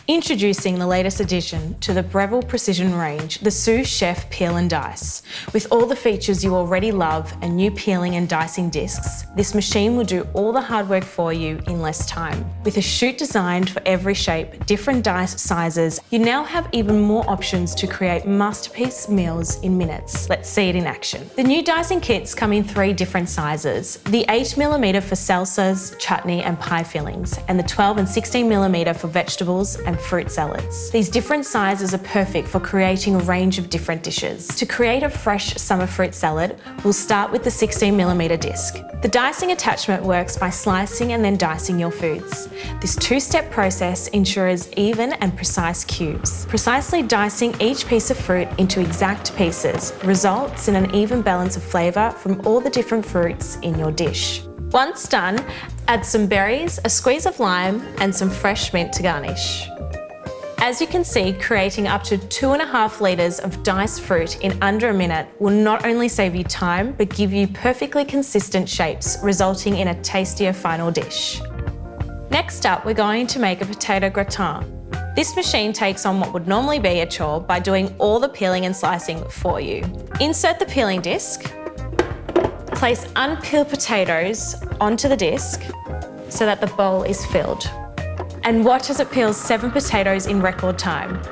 Introducing the latest addition to the Breville Precision range, the Sous Chef Peel and Dice. With all the features you already love and new peeling and dicing discs, this machine will do all the hard work for you in less time. With a chute designed for every shape, different dice sizes, you now have even more options to create masterpiece meals in minutes. Let's see it in action. The new dicing kits come in 3 different sizes: the 8mm for salsas, chutney and pie fillings, and the 12 and 16mm for vegetables and fruit salads. These different sizes are perfect for creating a range of different dishes. To create a fresh summer fruit salad, we'll start with the 16mm disc. The dicing attachment works by slicing and then dicing your foods. This 2-step process ensures even and precise cubes. Precisely dicing each piece of fruit into exact pieces results in an even balance of flavour from all the different fruits in your dish. Once done, add some berries, a squeeze of lime and some fresh mint to garnish. As you can see, creating up to 2.5 litres of diced fruit in under a minute will not only save you time, but give you perfectly consistent shapes, resulting in a tastier final dish. Next up, we're going to make a potato gratin. This machine takes on what would normally be a chore by doing all the peeling and slicing for you. Insert the peeling disc, place unpeeled potatoes onto the disc so that the bowl is filled. And watch as it peels 7 potatoes in record time.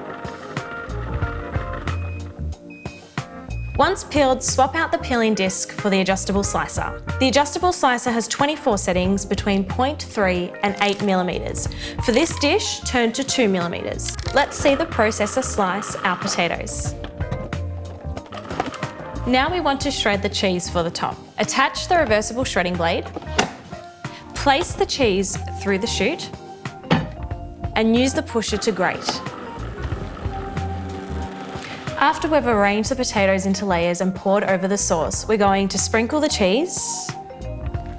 Once peeled, swap out the peeling disc for the adjustable slicer. The adjustable slicer has 24 settings between 0.3 and 8mm. For this dish, turn to 2mm. Let's see the processor slice our potatoes. Now we want to shred the cheese for the top. Attach the reversible shredding blade, place the cheese through the chute, and use the pusher to grate. After we've arranged the potatoes into layers and poured over the sauce, we're going to sprinkle the cheese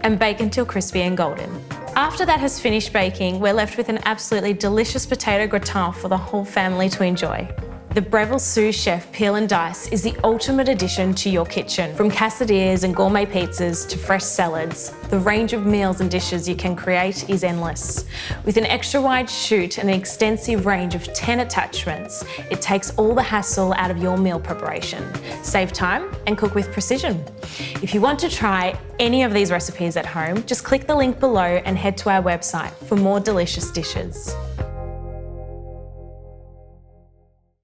and bake until crispy and golden. After that has finished baking, we're left with an absolutely delicious potato gratin for the whole family to enjoy. The Breville Sous Chef Peel and Dice is the ultimate addition to your kitchen. From quesadillas and gourmet pizzas to fresh salads, the range of meals and dishes you can create is endless. With an extra wide chute and an extensive range of 10 attachments, it takes all the hassle out of your meal preparation. Save time and cook with precision. If you want to try any of these recipes at home, just click the link below and head to our website for more delicious dishes.